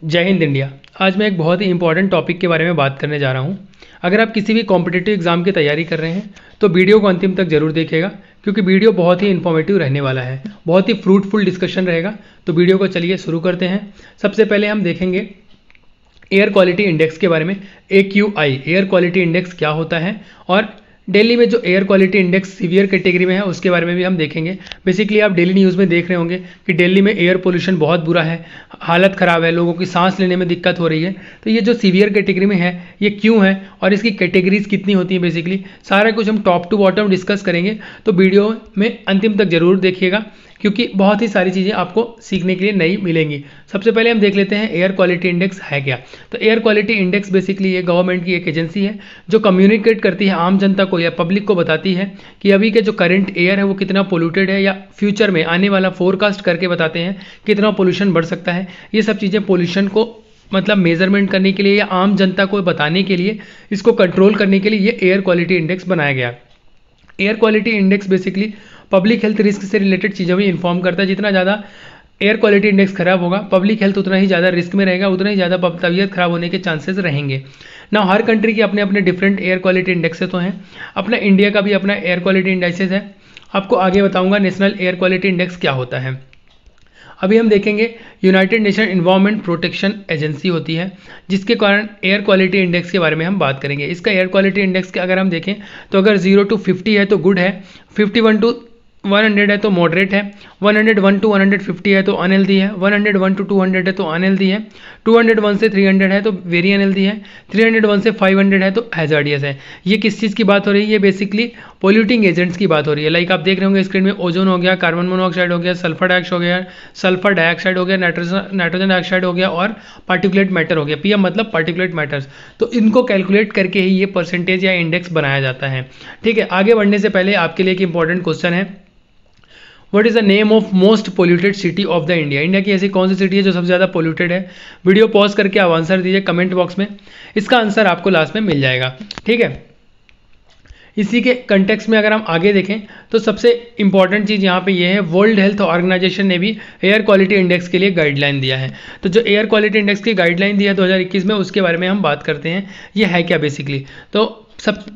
जय हिंद इंडिया। आज मैं एक बहुत ही इंपॉर्टेंट टॉपिक के बारे में बात करने जा रहा हूं। अगर आप किसी भी कॉम्पिटिटिव एग्जाम की तैयारी कर रहे हैं तो वीडियो को अंतिम तक जरूर देखिएगा, क्योंकि वीडियो बहुत ही इन्फॉर्मेटिव रहने वाला है, बहुत ही फ्रूटफुल डिस्कशन रहेगा। तो वीडियो को चलिए शुरू करते हैं। सबसे पहले हम देखेंगे एयर क्वालिटी इंडेक्स के बारे में। AQI एयर क्वालिटी इंडेक्स क्या होता है, और दिल्ली में जो air quality index severe category में है उसके बारे में भी हम देखेंगे। बेसिकली आप डेली न्यूज़ में देख रहे होंगे कि दिल्ली में एयर पोल्यूशन बहुत बुरा है, हालत ख़राब है, लोगों की सांस लेने में दिक्कत हो रही है। तो ये जो सीवियर कैटेगरी में है ये क्यों है और इसकी कैटेगरीज कितनी होती है, बेसिकली सारा कुछ हम टॉप टू बॉटम डिस्कस करेंगे। तो वीडियो में अंतिम तक जरूर देखिएगा, क्योंकि बहुत ही सारी चीज़ें आपको सीखने के लिए नई मिलेंगी। सबसे पहले हम देख लेते हैं एयर क्वालिटी इंडेक्स है क्या। तो एयर क्वालिटी इंडेक्स बेसिकली ये गवर्नमेंट की एक एजेंसी है जो कम्युनिकेट करती है आम जनता को या पब्लिक को, बताती है कि अभी के जो करंट एयर है वो कितना पोल्यूटेड है, या फ्यूचर में आने वाला फोरकास्ट करके बताते हैं कितना पोल्यूशन बढ़ सकता है। ये सब चीज़ें पोल्यूशन को मतलब मेजरमेंट करने के लिए या आम जनता को बताने के लिए, इसको कंट्रोल करने के लिए ये एयर क्वालिटी इंडेक्स बनाया गया। Air quality index basically public health risk से रिलेटेड चीज़ों में इन्फॉर्म करता है। जितना ज़्यादा एयर क्वालिटी इंडेक्स खराब होगा, पब्लिक हेल्थ उतना ही ज़्यादा रिस्क में रहेगा, उतना ही ज़्यादा तबीयत खराब होने के चांसेस रहेंगे ना। हर कंट्री के अपने अपने डिफरेंट एयर क्वालिटी इंडेक्सेस तो हैं। अपना इंडिया का भी अपना एयर क्वालिटी इंडेक्सेस है। आपको आगे बताऊंगा नेशनल एयर क्वालिटी इंडेक्स क्या होता है। अभी हम देखेंगे United nation environment protection agency होती है, जिसके कारण एयर क्वालिटी इंडेक्स के बारे में हम बात करेंगे। इसका एयर क्वालिटी इंडेक्स के अगर हम देखें तो अगर 0 to 50 है तो गुड है, 51 to 100 है तो मॉडरेट है, 101 to 150 है तो अनहेल्दी है, 101 to 200 है तो अनहेल्दी है, 201 से 300 है तो वेरी अनहेल्दी है, 301 से 500 है तो हैजार्डियस है। ये किस चीज़ की बात हो रही है? ये बेसिकली पोल्यूटिंग एजेंट्स की बात हो रही है। लाइक आप देख रहे होंगे स्क्रीन में, ओजोन हो गया, कार्बन मोनोऑक्साइड हो गया, सल्फर डाइऑक्साइड हो गया, नाइट्रोजन डाइऑक्साइड हो गया, और पार्टिकुलेट मैटर हो गया। PM मतलब पार्टिकुलेट मैटर्स। तो इनको कैलकुलेट करके ही ये परसेंटेज या इंडेक्स बनाया जाता है। ठीक है, आगे बढ़ने से पहले आपके लिए एक इंपॉर्टेंट क्वेश्चन है, what is the name of most polluted city of the India. India की ऐसी कौन सी सिटी है जो सबसे ज़्यादा पोल्यूटेड है? वीडियो पॉज करके आप आंसर दीजिए कमेंट बॉक्स में, इसका आंसर आपको लास्ट में मिल जाएगा। ठीक है, इसी के कंटेक्स्ट में अगर हम आगे देखें तो सबसे इंपॉर्टेंट चीज़ यहाँ पे ये है, वर्ल्ड हेल्थ ऑर्गेनाइजेशन ने भी एयर क्वालिटी इंडेक्स के लिए गाइडलाइन दिया है। तो जो एयर क्वालिटी इंडेक्स की गाइडलाइन दिया है 2021 में, उसके बारे में हम बात करते हैं। ये है क्या बेसिकली? तो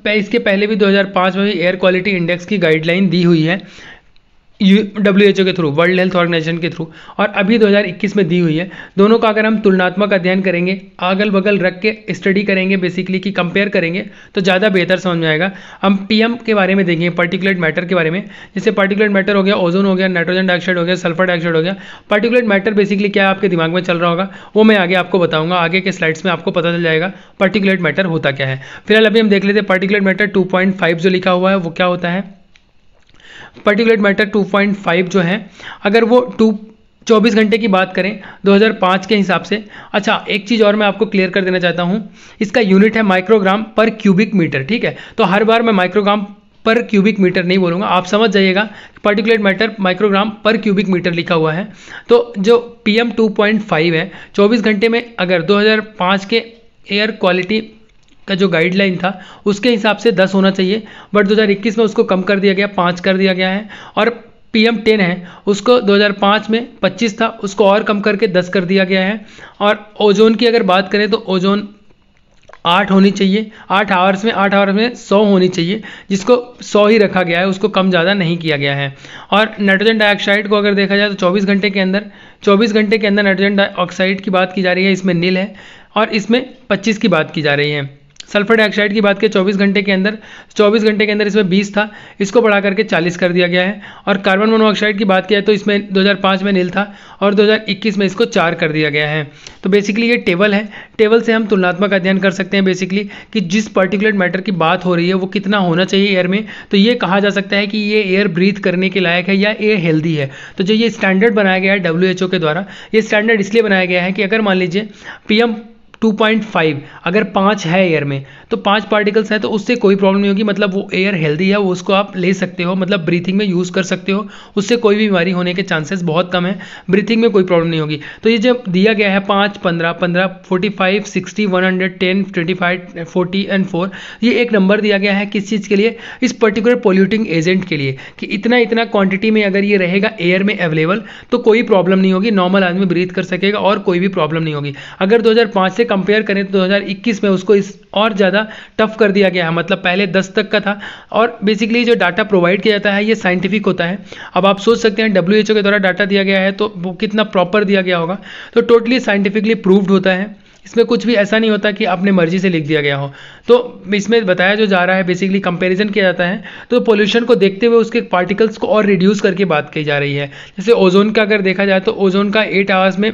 इसके पहले भी 2005 में भी एयर क्वालिटी इंडेक्स की गाइडलाइन दी हुई है WHO के थ्रू, वर्ल्ड हेल्थ ऑर्गेनाइजेशन के थ्रू, और अभी 2021 में दी हुई है। दोनों का अगर हम तुलनात्मक अध्ययन करेंगे, अगल बगल रख के स्टडी करेंगे, बेसिकली की कंपेयर करेंगे, तो ज़्यादा बेहतर समझ में आएगा। हम PM के बारे में देखेंगे, पार्टिकुलेट मैटर के बारे में। जैसे पार्टिकुलेट मैटर हो गया, ओजोन हो गया, नाइट्रोजन डाइऑक्साइड हो गया, सल्फर डाइऑक्साइड हो गया। पार्टिकुलेट मैटर बेसिकली क्या आपके दिमाग में चल रहा होगा वो मैं आगे आपको बताऊंगा, आगे के स्लाइड्स में आपको पता चल जाएगा पार्टिकुलेट मैटर होता क्या है। फिलहाल अभी हम देख लेते हैं पार्टिकुलेट मैटर 2.5 जो लिखा हुआ है वो क्या होता है। पार्टिकुलेट मैटर 2.5 जो है, अगर वो 24 घंटे की बात करें 2005 के हिसाब से। अच्छा, एक चीज़ और मैं आपको क्लियर कर देना चाहता हूँ, इसका यूनिट है माइक्रोग्राम पर क्यूबिक मीटर। ठीक है, तो हर बार मैं माइक्रोग्राम पर क्यूबिक मीटर नहीं बोलूँगा, आप समझ जाइएगा। पार्टिकुलेट मैटर माइक्रोग्राम पर क्यूबिक मीटर लिखा हुआ है। तो जो PM 2.5 है, 24 घंटे में अगर 2005 के एयर क्वालिटी का जो गाइडलाइन था उसके हिसाब से 10 होना चाहिए, बट 2021 में उसको कम कर दिया गया, 5 कर दिया गया है। और PM 10 है, उसको 2005 में 25 था, उसको और कम करके 10 कर दिया गया है। और ओजोन की अगर बात करें तो ओजोन 8 होनी चाहिए, 8 आवर्स में 100 होनी चाहिए, जिसको 100 ही रखा गया है, उसको कम ज़्यादा नहीं किया गया है। और नाइट्रोजन डाइऑक्साइड को अगर देखा जाए तो 24 घंटे के अंदर नाइट्रोजन डाइऑक्साइड की बात की जा रही है, इसमें नील है, और इसमें 25 की बात की जा रही है। सल्फर डाइऑक्साइड की बात करें 24 घंटे के अंदर इसमें 20 था, इसको बढ़ा करके 40 कर दिया गया है। और कार्बन मोनोऑक्साइड की बात किया तो इसमें 2005 में नील था और 2021 में इसको 4 कर दिया गया है। तो बेसिकली ये टेबल है, टेबल से हम तुलनात्मक अध्ययन कर सकते हैं बेसिकली कि जिस पार्टिकुलेट मैटर की बात हो रही है वो कितना होना चाहिए एयर में। तो ये कहा जा सकता है कि ये एयर ब्रीथ करने के लायक है या एयर हेल्दी है। तो जो ये स्टैंडर्ड बनाया गया है WHO के द्वारा, ये स्टैंडर्ड इसलिए बनाया गया है कि अगर मान लीजिए PM 2.5 अगर 5 है एयर में तो 5 पार्टिकल्स है तो उससे कोई प्रॉब्लम नहीं होगी, मतलब वो एयर हेल्दी है, वो उसको आप ले सकते हो, मतलब ब्रीथिंग में यूज़ कर सकते हो, उससे कोई भी बीमारी होने के चांसेस बहुत कम है, ब्रीथिंग में कोई प्रॉब्लम नहीं होगी। तो ये जब दिया गया है 5, 15, 15, 45, 60, 110, 25, 40 एंड 4, ये एक नंबर दिया गया है किस चीज़ के लिए, इस पर्टिकुलर पोल्यूटिंग एजेंट के लिए, कि इतना इतना क्वांटिटी में अगर ये रहेगा एयर में अवेलेबल तो कोई प्रॉब्लम नहीं होगी, नॉर्मल आदमी ब्रीथ कर सकेगा और कोई भी प्रॉब्लम नहीं होगी। अगर 2005 से कंपेयर करें तो 2021 में उसको इस और ज़्यादा टफ कर दिया गया है, मतलब पहले 10 तक का था। और बेसिकली जो डाटा प्रोवाइड किया जाता है ये साइंटिफिक होता है। अब आप सोच सकते हैं WHO के द्वारा डाटा दिया गया है तो वो कितना प्रॉपर दिया गया होगा, तो टोटली साइंटिफिकली प्रूव्ड होता है, इसमें कुछ भी ऐसा नहीं होता कि अपने मर्जी से लिख दिया गया हो। तो इसमें बताया जो जा रहा है, बेसिकली कंपैरिजन किया जाता है, तो पोल्यूशन को देखते हुए उसके पार्टिकल्स को और रिड्यूस करके बात की जा रही है। जैसे ओजोन का अगर देखा जाए तो ओजोन का 8 आवर्स में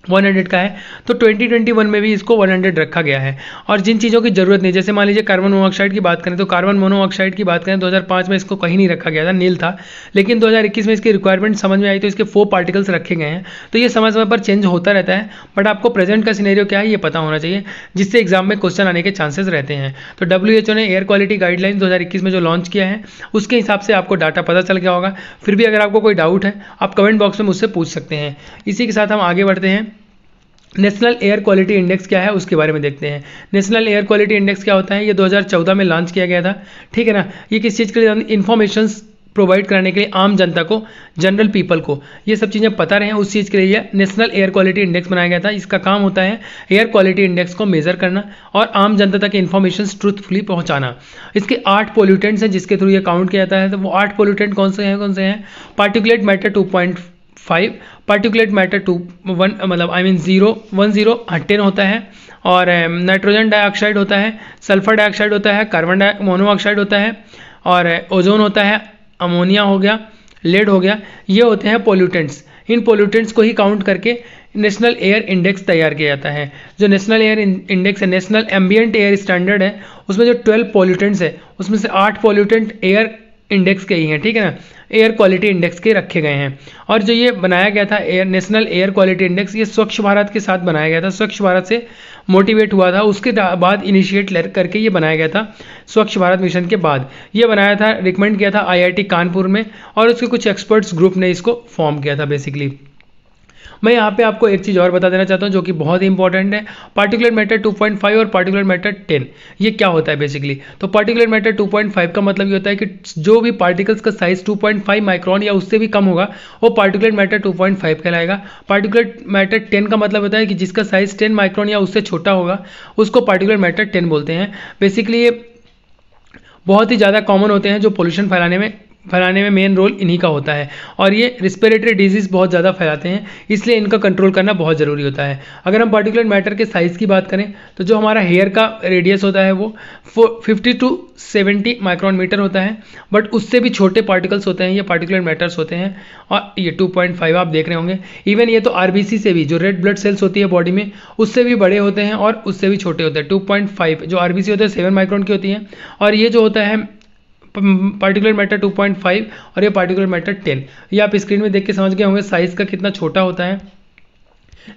100 का है, तो 2021 में भी इसको 100 रखा गया है। और जिन चीज़ों की जरूरत नहीं, जैसे मान लीजिए कार्बन मोनोऑक्साइड की बात करें तो कार्बन मोनोऑक्साइड की बात करें 2005 में इसको कहीं नहीं रखा गया था, नील था, लेकिन 2021 में इसकी रिक्वायरमेंट समझ में आई तो इसके 4 पार्टिकल्स रखे गए हैं। तो ये समय समय पर चेंज होता रहता है, बट आपको प्रेजेंट का सिनेरियो क्या है ये पता होना चाहिए, जिससे एग्जाम में क्वेश्चन आने के चांसेस रहते हैं। तो WHO ने एयर क्वालिटी गाइडलाइन 2021 में जो लॉन्च किया है उसके हिसाब से आपको डाटा पता चल गया होगा। फिर भी अगर आपको कोई डाउट है आप कमेंट बॉक्स में मुझसे पूछ सकते हैं। इसी के साथ हम आगे बढ़ते हैं। नेशनल एयर क्वालिटी इंडेक्स क्या है उसके बारे में देखते हैं। नेशनल एयर क्वालिटी इंडेक्स क्या होता है, ये 2014 में लॉन्च किया गया था, ठीक है ना। ये किस चीज़ के लिए, इन्फॉर्मेशन प्रोवाइड कराने के लिए आम जनता को, जनरल पीपल को ये सब चीज़ें पता रहें, उस चीज़ के लिए नेशनल एयर क्वालिटी इंडेक्स बनाया गया था। इसका काम होता है एयर क्वालिटी इंडेक्स को मेजर करना और आम जनता तक इन्फॉर्मेशन ट्रूथफुली पहुंचाना। इसके 8 पोल्यूटेंट्स हैं जिसके थ्रू ये काउंट किया जाता है। तो वो 8 पोल्यूटेंट कौन से हैं? पार्टिकुलेट मैटर 2.5, पार्टिकुलेट मैटर 2.1 मतलब 10 होता है, और नाइट्रोजन डाइऑक्साइड होता है, सल्फर डाइऑक्साइड होता है, कार्बन मोनोऑक्साइड होता है, और ओजोन होता है, अमोनिया हो गया, लेड हो गया, ये होते हैं पोल्यूटेंट्स। इन पोल्यूटेंट्स को ही काउंट करके नेशनल एयर इंडेक्स तैयार किया जाता है। जो नेशनल एयर इंडेक्स है, नेशनल एम्बिएंट एयर स्टैंडर्ड है, उसमें जो 12 पोल्यूटेंट्स है उसमें से 8 पोल्यूटेंट एयर इंडेक्स के ही हैं, ठीक है ना, एयर क्वालिटी इंडेक्स के रखे गए हैं। और जो ये बनाया गया था नेशनल एयर क्वालिटी इंडेक्स, ये स्वच्छ भारत के साथ बनाया गया था, स्वच्छ भारत से मोटिवेट हुआ था, उसके बाद इनिशिएट करके ये बनाया गया था। स्वच्छ भारत मिशन के बाद ये बनाया था, रिकमेंड किया था IIT कानपुर में, और उसके कुछ एक्सपर्ट्स ग्रुप ने इसको फॉर्म किया था बेसिकली। मैं यहाँ पे आपको एक चीज़ और बता देना चाहता हूँ जो कि बहुत ही इंपॉर्टेंट है, पार्टिकुलर मैटर 2.5 और पार्टिकुलर मैटर 10, ये क्या होता है बेसिकली। तो पार्टिकुलर मैटर 2.5 का मतलब ये होता है कि जो भी पार्टिकल्स का साइज 2.5 माइक्रोन या उससे भी कम होगा वो पार्टिकुलर मैटर 2.5 कहलाएगा। पार्टिकुलर मैटर 10 का मतलब होता है कि जिसका साइज 10 माइक्रोन या उससे छोटा होगा उसको पार्टिकुलर मैटर 10 बोलते हैं। बेसिकली ये बहुत ही ज़्यादा कॉमन होते हैं, जो पोल्यूशन फैलाने में मेन रोल इन्हीं का होता है, और ये रिस्पिरेटरी डिजीज़ बहुत ज़्यादा फैलाते हैं, इसलिए इनका कंट्रोल करना बहुत ज़रूरी होता है। अगर हम पार्टिकुलर मैटर के साइज़ की बात करें तो जो हमारा हेयर का रेडियस होता है वो 50 to 70 माइक्रोन मीटर होता है, बट उससे भी छोटे पार्टिकल्स होते हैं, ये पार्टिकुलर मैटर्स होते हैं, और ये 2.5 आप देख रहे होंगे। इवन ये तो RBC से भी, जो रेड ब्लड सेल्स होती है बॉडी में, उससे भी बड़े होते हैं और उससे भी छोटे होते हैं। 2.5 जो RBC होते हैं 7 माइक्रोन की होती हैं, और ये जो होता है पार्टिकुलर मैटर 2.5 और ये पार्टिकुलर मैटर 10, ये आप स्क्रीन में देख के समझ गए होंगे साइज़ का कितना छोटा होता है।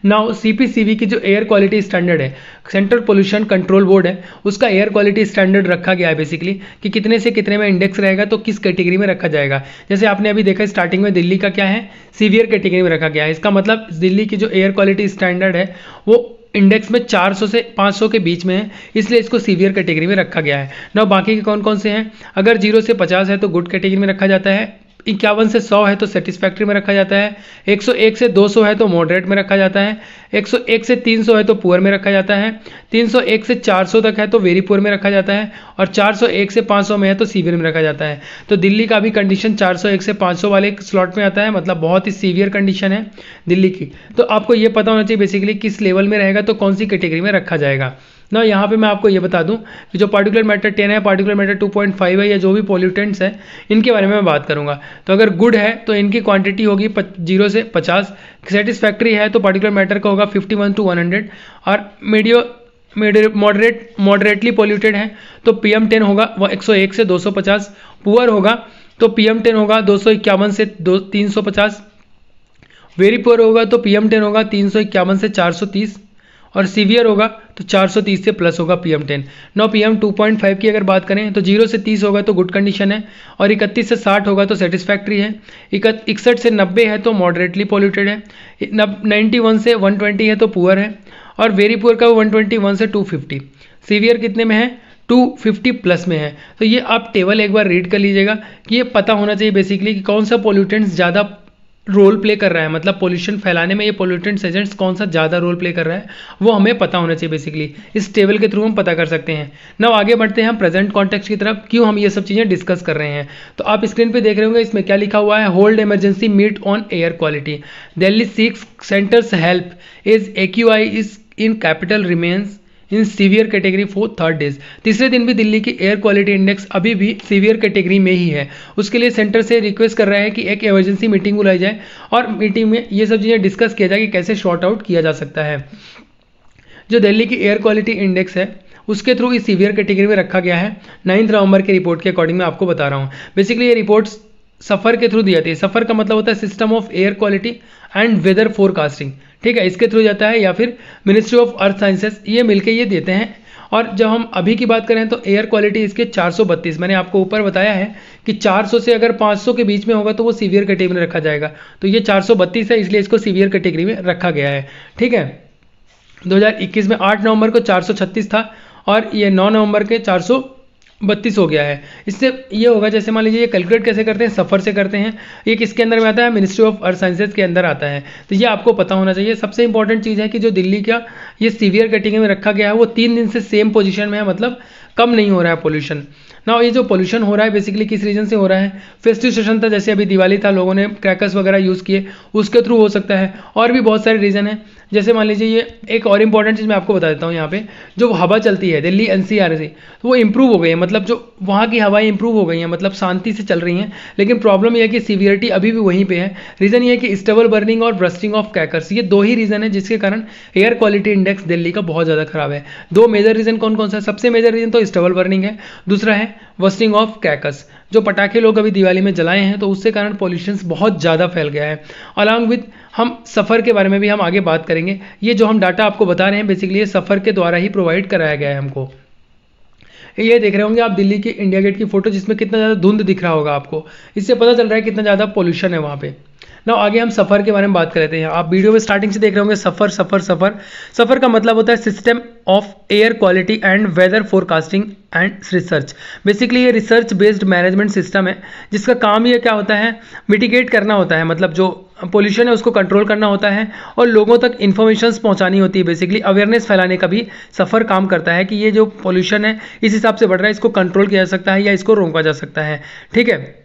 नाउ CPCB की जो एयर क्वालिटी स्टैंडर्ड है, सेंट्रल पोल्यूशन कंट्रोल बोर्ड है, उसका एयर क्वालिटी स्टैंडर्ड रखा गया है बेसिकली कि कितने से कितने में इंडेक्स रहेगा तो किस कैटेगरी में रखा जाएगा। जैसे आपने अभी देखा स्टार्टिंग में दिल्ली का क्या है, सीवियर कैटेगरी में रखा गया है। इसका मतलब दिल्ली की जो एयर क्वालिटी स्टैंडर्ड है वो इंडेक्स में 400 से 500 के बीच में है, इसलिए इसको सीवियर कैटेगरी में रखा गया है। ना बाकी के कौन कौन से हैं, अगर 0 से 50 है तो गुड कैटेगरी में रखा जाता है, 51 से 100 है तो सेटिस्फैक्ट्री में रखा जाता है, 101 से 200 है तो मॉडरेट में रखा जाता है, 101 से 300 है तो पुअर में रखा जाता है, 301 से 400 तक है तो वेरी पुअर में रखा जाता है, और 401 से 500 में है तो सीवियर में रखा जाता है। तो दिल्ली का भी कंडीशन 401 से 500 वाले स्लॉट में आता है, मतलब बहुत ही सीवियर कंडीशन है दिल्ली की। तो आपको ये पता होना चाहिए बेसिकली किस लेवल में रहेगा तो कौन सी कैटेगरी में रखा जाएगा ना। यहाँ पे मैं आपको ये बता दूं कि जो पार्टिकुलर मैटर 10 है, पार्टिकुलर मैटर 2.5 है, या जो भी पोल्यूटेंट्स हैं इनके बारे में मैं बात करूँगा। तो अगर गुड है तो इनकी क्वांटिटी होगी 0 से 50, सेटिस्फैक्ट्री है तो पार्टिकुलर मैटर का होगा 51 to 100, और मॉडरेटली पोल्यूटेड है तो PM10 होगा वो 101 से 250, पुअर होगा तो PM10 होगा 251 से 350, वेरी पुअर होगा तो PM10 होगा 351 से 430, और सीवियर होगा तो 430 से प्लस होगा PM10। नौ PM 2.5 की अगर बात करें तो 0 से 30 होगा तो गुड कंडीशन है, और 31 से 60 होगा तो सेटिस्फैक्ट्री है, 61 से 90 है तो मॉडरेटली पॉल्यूटेड है, 91 से 120 है तो पुअर है, और वेरी पुअर का 121 से 250। सीवियर कितने में है? 250 प्लस में है। तो ये आप टेबल एक बार रीड कर लीजिएगा कि ये पता होना चाहिए बेसिकली कि कौन सा पोल्यूटेंट्स ज़्यादा रोल प्ले कर रहा है, मतलब पोल्यूशन फैलाने में ये पोल्यूटेंट्स एजेंट्स कौन सा ज़्यादा रोल प्ले कर रहा है वो हमें पता होना चाहिए बेसिकली। इस टेबल के थ्रू हम पता कर सकते हैं। नाउ आगे बढ़ते हैं हम प्रेजेंट कॉन्टेक्स्ट की तरफ, क्यों हम ये सब चीज़ें डिस्कस कर रहे हैं। तो आप स्क्रीन पे देख रहे होंगे, इसमें क्या लिखा हुआ है, hold emergency meet on air quality, Delhi seeks centre's help is AQI is in capital remains in severe category for 3rd days. तीसरे दिन भी दिल्ली की एयर क्वालिटी इंडेक्स अभी भी सीवियर कैटेगरी में ही है। उसके लिए सेंटर से रिक्वेस्ट कर रहा है कि एक इमरजेंसी मीटिंग बुलाई जाए और मीटिंग में ये सब चीज़ें डिस्कस किया जाए कि कैसे शॉर्ट आउट किया जा सकता है। जो दिल्ली की एयर क्वालिटी इंडेक्स है उसके थ्रू इस सीवियर कैटेगरी में रखा गया है 9 नवंबर की रिपोर्ट के अकॉर्डिंग मैं आपको बता रहा हूँ। बेसिकली ये रिपोर्ट सफ़र के थ्रू दी जाती है। सफ़र का मतलब होता है system of air quality and weather forecasting, ठीक है, इसके थ्रू जाता है, या फिर मिनिस्ट्री ऑफ अर्थ साइंसेस, ये मिलके ये देते हैं। और जब हम अभी की बात करें तो एयर क्वालिटी इसके 432, मैंने आपको ऊपर बताया है कि 400 से अगर 500 के बीच में होगा तो वो सीवियर कैटेगरी में रखा जाएगा। तो ये 432 है, इसलिए इसको सीवियर कैटेगरी में रखा गया है, ठीक है। 2021 में 8 नवंबर को 436 था और ये 9 नवंबर के 432 हो गया है। इससे ये होगा, जैसे मान लीजिए ये कैलकुलेट कैसे करते हैं, सफ़र से करते हैं। ये किसके अंदर में आता है? मिनिस्ट्री ऑफ अर्थ साइंसेज के अंदर आता है। तो ये आपको पता होना चाहिए। सबसे इंपॉर्टेंट चीज़ है कि जो दिल्ली का ये सीवियर कैटेगरी में रखा गया है वो 3 दिन से सेम पोजीशन में है, मतलब कम नहीं हो रहा है पोल्यूशन ना। ये जो पोल्यूशन हो रहा है बेसिकली किस रीजन से हो रहा है? फेस्टिव सेशन था, जैसे अभी दिवाली था, लोगों ने क्रैकर्स वगैरह यूज़ किए, उसके थ्रू हो सकता है। और भी बहुत सारे रीज़न है, जैसे मान लीजिए ये एक और इंपॉर्टेंट चीज़ मैं आपको बता देता हूँ। यहाँ पे जो हवा चलती है दिल्ली NCR से, तो वो इंप्रूव हो गई है, मतलब जो वहाँ की हवाएं इंप्रूव हो गई हैं, मतलब शांति से चल रही हैं। लेकिन प्रॉब्लम यह है कि सीवियरिटी अभी भी वहीं पे है। रीज़न ये है कि स्टबल बर्निंग और ब्रस्टिंग ऑफ क्रैकर्स, ये 2 ही रीज़न है जिसके कारण एयर क्वालिटी इंडेक्स दिल्ली का बहुत ज़्यादा खराब है। 2 मेजर रीज़न कौन कौन सा है? सबसे मेजर रीज़न तो स्टबल बर्निंग है, दूसरा है बस्टिंग ऑफ क्रैकर्स। जो पटाखे लोग अभी दिवाली में जलाए हैं तो उससे कारण पॉल्यूशन बहुत ज़्यादा फैल गया है। अलॉन्ग विद हम सफ़र के बारे में भी हम आगे बात करेंगे। ये जो हम डाटा आपको बता रहे हैं बेसिकली ये सफ़र के द्वारा ही प्रोवाइड कराया गया है हमको। ये देख रहे होंगे आप दिल्ली के इंडिया गेट की फोटो, जिसमें कितना ज़्यादा धुंध दिख रहा होगा आपको, इससे पता चल रहा है कितना ज़्यादा पॉल्यूशन है वहाँ पे ना। आगे हम सफ़र के बारे में बात कर लेते हैं। आप वीडियो में स्टार्टिंग से देख रहे होंगे सफ़र सफ़र सफ़र। सफ़र का मतलब होता है system of air quality and weather forecasting and research. Basically ये रिसर्च बेस्ड मैनेजमेंट सिस्टम है, जिसका काम ये क्या होता है, मिटिगेट करना होता है, मतलब जो पोल्यूशन है उसको कंट्रोल करना होता है और लोगों तक इन्फॉर्मेशंस पहुंचानी होती है। बेसिकली अवेयरनेस फैलाने का भी सफ़र काम करता है कि ये जो पोल्यूशन है इस हिसाब से बढ़ रहा है, इसको कंट्रोल किया जा सकता है या इसको रोका जा सकता है, ठीक है।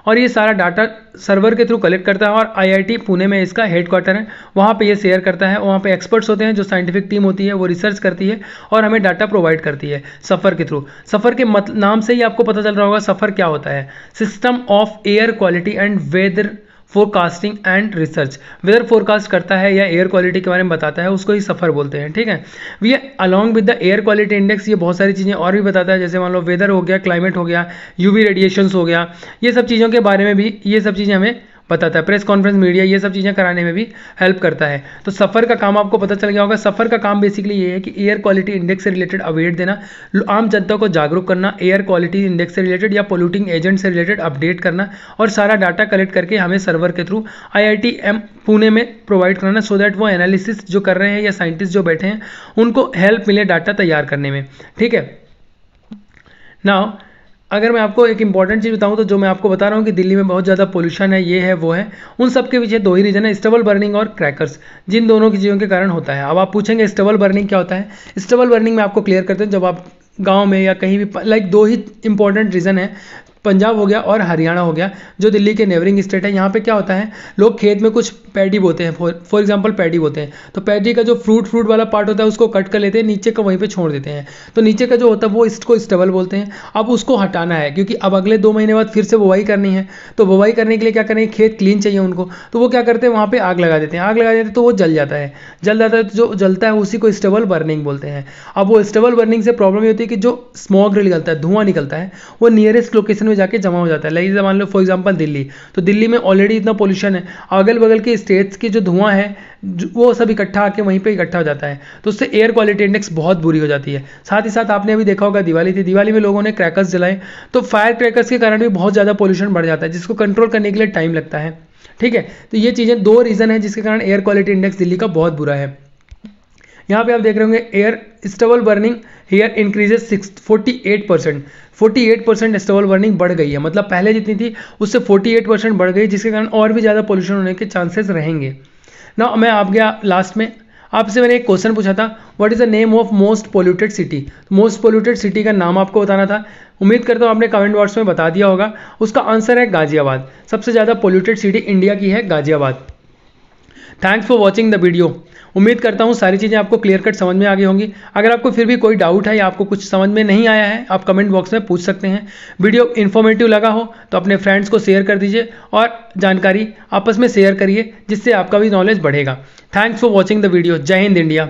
और ये सारा डाटा सर्वर के थ्रू कलेक्ट करता है और IIT पुणे में इसका हेडक्वार्टर है, वहाँ पे ये शेयर करता है। वहाँ पे एक्सपर्ट्स होते हैं, जो साइंटिफिक टीम होती है वो रिसर्च करती है और हमें डाटा प्रोवाइड करती है सफ़र के थ्रू। सफ़र के नाम से ही आपको पता चल रहा होगा सफ़र क्या होता है, system of air quality and weather forecasting and research. Weather forecast करता है या एयर क्वालिटी के बारे में बताता है, उसको ही सफ़र बोलते हैं, ठीक है। ये along with the air quality index ये बहुत सारी चीज़ें और भी बताता है, जैसे मान लो वेदर हो गया, क्लाइमेट हो गया, UV रेडिएशंस हो गया, ये सब चीज़ों के बारे में भी ये सब चीज़ें हमें बताता है। प्रेस कॉन्फ्रेंस, मीडिया, ये सब चीज़ें कराने में भी हेल्प करता है। तो सफ़र का काम आपको पता चल गया होगा। सफ़र का काम बेसिकली ये है कि एयर क्वालिटी इंडेक्स से रिलेटेड अपडेट देना, आम जनता को जागरूक करना, एयर क्वालिटी इंडेक्स से रिलेटेड या पोल्यूटिंग एजेंट से रिलेटेड अपडेट करना और सारा डाटा कलेक्ट करके हमें सर्वर के थ्रू IIT पुणे में प्रोवाइड कराना, सो दैट वो एनालिसिस जो कर रहे हैं या साइंटिस्ट जो बैठे हैं उनको हेल्प मिले डाटा तैयार करने में, ठीक है। नाउ अगर मैं आपको एक इंपॉर्टेंट चीज़ बताऊं तो जो मैं आपको बता रहा हूं कि दिल्ली में बहुत ज़्यादा पोल्यूशन है, ये है वो है, उन सब के पीछे 2 ही रीज़न है, स्टबल बर्निंग और क्रैकर्स, जिन दोनों की चीज़ों के कारण होता है। अब आप पूछेंगे स्टबल बर्निंग क्या होता है। स्टबल बर्निंग में आपको क्लियर करते हैं, जब आप गांव में या कहीं भी, लाइक 2 ही इंपॉर्टेंट रीज़न है, पंजाब हो गया और हरियाणा हो गया, जो दिल्ली के नेबरिंग स्टेट है। यहाँ पे क्या होता है, लोग खेत में कुछ पैडी बोते हैं, फॉर एग्जांपल पैडी बोते हैं, तो पैडी का जो फ्रूट वाला पार्ट होता है उसको कट कर लेते हैं, नीचे का वहीं पे छोड़ देते हैं। तो नीचे का जो होता है वो इसको स्टबल बोलते हैं। अब उसको हटाना है क्योंकि अब अगले 2 महीने बाद फिर से बुवाई करनी है, तो बुवाई करने के लिए क्या करेंगे, खेत क्लीन चाहिए उनको, तो वो क्या करते हैं, वहाँ पर आग लगा देते हैं। आग लगा देते हैं तो वो जल जाता है, तो जो जलता है उसी को स्टबल बर्निंग बोलते हैं। अब वो स्टबल बर्निंग से प्रॉब्लम ये होती है कि जो स्मॉग निकलता है, धुआं निकलता है, वो नियरेस्ट लोकेशन में जाके जमा हो जाता है। लाइक मान लो फॉर एग्जांपल दिल्ली, तो दिल्ली में ऑलरेडी इतना पोल्यूशन है, अगल बगल के स्टेट्स की जो धुआं है वो सब इकट्ठा आके वहीं पे इकट्ठा हो जाता है, तो उससे एयर क्वालिटी इंडेक्स बहुत बुरी हो जाती है। साथ ही साथ आपने अभी देखा होगा दिवाली थी, दिवाली में लोगों ने क्रैकर्स जलाए, तो फायर क्रैकर्स के कारण भी बहुत ज़्यादा पोल्यूशन बढ़ जाता है, जिसको कंट्रोल करने के लिए टाइम लगता है। ठीक है, तो ये चीज़ें 2 रीज़न है जिसके कारण एयर क्वालिटी इंडेक्स दिल्ली का बहुत बुरा है। यहाँ पे आप देख रहे होंगे air stubble burning here increases 48% stubble burning बढ़ गई है, मतलब पहले जितनी थी उससे 48% बढ़ गई, जिसके कारण और भी ज़्यादा पोल्यूशन होने के चांसेस रहेंगे ना। मैं आप गया लास्ट में आपसे मैंने एक क्वेश्चन पूछा था, what is the name of most polluted city. Most polluted city का नाम आपको बताना था। उम्मीद करता हूँ आपने कमेंट बॉक्स में बता दिया होगा। उसका आंसर है गाजियाबाद। सबसे ज़्यादा पोल्यूटेड सिटी इंडिया की है Ghaziabad. Thanks for watching the video. उम्मीद करता हूँ सारी चीज़ें आपको क्लियर कट समझ में आ गई होंगी। अगर आपको फिर भी कोई डाउट है या आपको कुछ समझ में नहीं आया है, आप कमेंट बॉक्स में पूछ सकते हैं। वीडियो इन्फॉर्मेटिव लगा हो तो अपने फ्रेंड्स को शेयर कर दीजिए और जानकारी आपस में शेयर करिए, जिससे आपका भी नॉलेज बढ़ेगा। Thanks for watching the video. जय हिंद इंडिया।